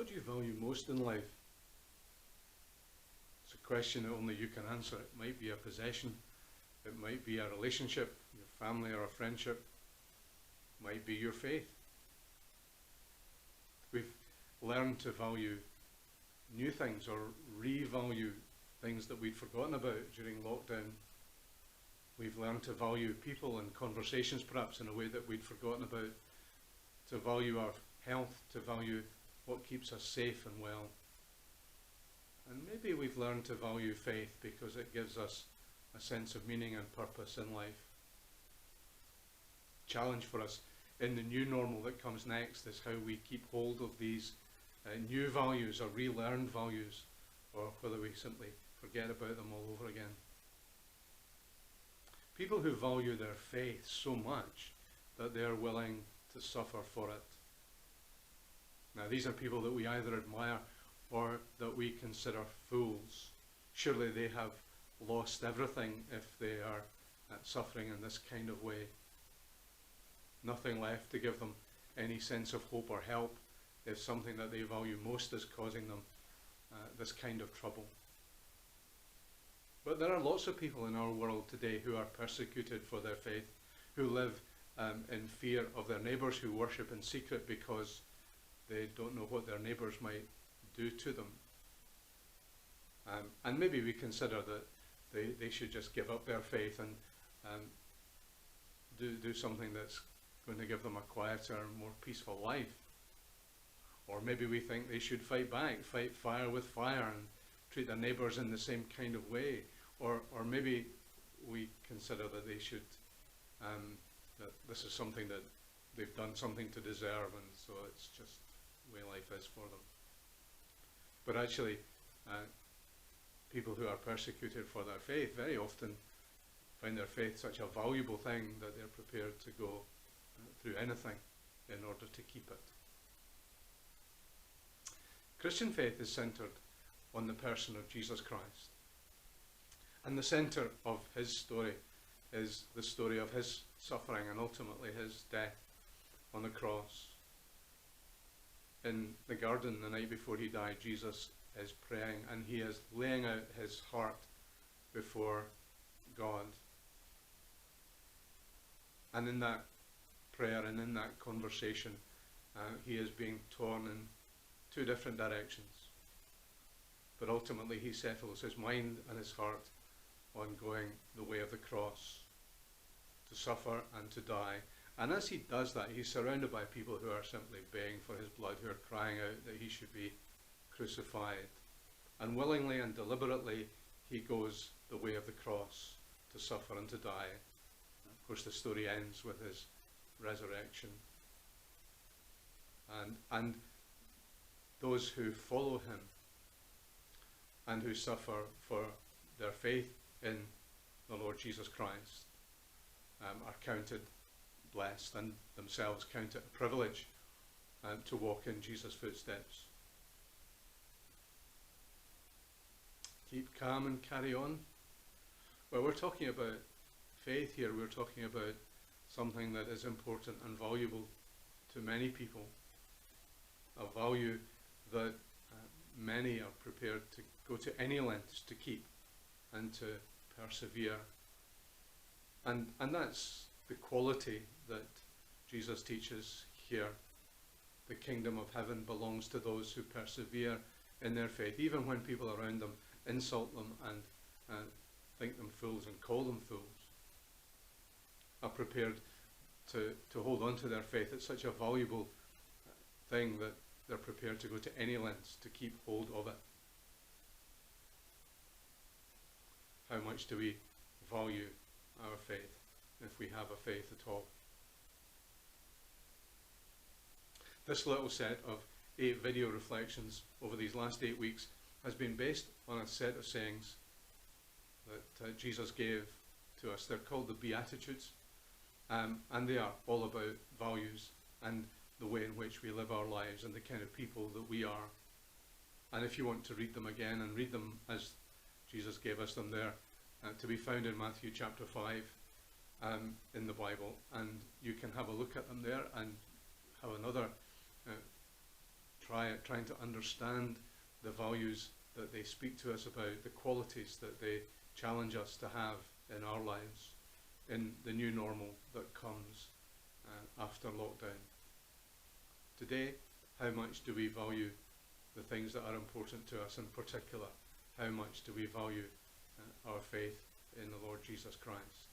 do you value most in life? It's a question that only you can answer. It might be a possession. It might be a relationship, your family or a friendship. It might be your faith. We've learned to value new things or revalue things that we'd forgotten about during lockdown. We've learned to value people and conversations perhaps in a way that we'd forgotten about, to value our health, to value what keeps us safe and well. And maybe we've learned to value faith because it gives us a sense of meaning and purpose in life. Challenge for us in the new normal that comes next is how we keep hold of these new values or relearned values, or whether we simply forget about them all over again. People who value their faith so much that they are willing to suffer for it. Now, these are people that we either admire or that we consider fools. Surely they have lost everything if they are suffering in this kind of way. Nothing left to give them any sense of hope or help if something that they value most is causing them this kind of trouble. But there are lots of people in our world today who are persecuted for their faith, who live in fear of their neighbours, who worship in secret because they don't know what their neighbours might do to them. And maybe we consider that they should just give up their faith and do something that's going to give them a quieter, more peaceful life. Or maybe we think they should fight back, fight fire with fire, and treat their neighbours in the same kind of way. Or maybe we consider that they should, that this is something that they've done something to deserve, and so it's just the way life is for them. But actually, people who are persecuted for their faith very often find their faith such a valuable thing that they're prepared to go through anything in order to keep it. Christian faith is centered on the person of Jesus Christ. And the center of his story is the story of his suffering and ultimately his death on the cross. In the garden the night before he died, Jesus is praying and he is laying out his heart before God. And in that prayer and in that conversation, he is being torn in two different directions. But ultimately he settles his mind and his heart on going the way of the cross, to suffer and to die. And as he does that, he's surrounded by people who are simply begging for his blood, who are crying out that he should be crucified. And willingly and deliberately he goes the way of the cross to suffer and to die. Of course, the story ends with his resurrection. And those who follow him and who suffer for their faith in the Lord Jesus Christ are counted blessed and themselves count it a privilege to walk in Jesus' footsteps. Keep calm and carry on. Well, we're talking about faith here. We're talking about something that is important and valuable to many people. A value that many are prepared to go to any lengths to keep and to persevere. And that's the quality that Jesus teaches here. The kingdom of heaven belongs to those who persevere in their faith, even when people around them insult them and think them fools and call them fools. Are prepared to hold on to their faith. It's such a valuable thing that they're prepared to go to any lengths to keep hold of it. How much do we value our faith, if we have a faith at all? This little set of 8 video reflections over these last 8 weeks has been based on a set of sayings that Jesus gave to us. They're called the Beatitudes, and they are all about values and the way in which we live our lives and the kind of people that we are. And if you want to read them again and read them as Jesus gave us them, there to be found in Matthew chapter 5 in the Bible, and you can have a look at them there and have another try trying to understand the values that they speak to us about, the qualities that they challenge us to have in our lives, in the new normal that comes after lockdown. Today, how much do we value the things that are important to us? In particular, how much do we value our faith in the Lord Jesus Christ?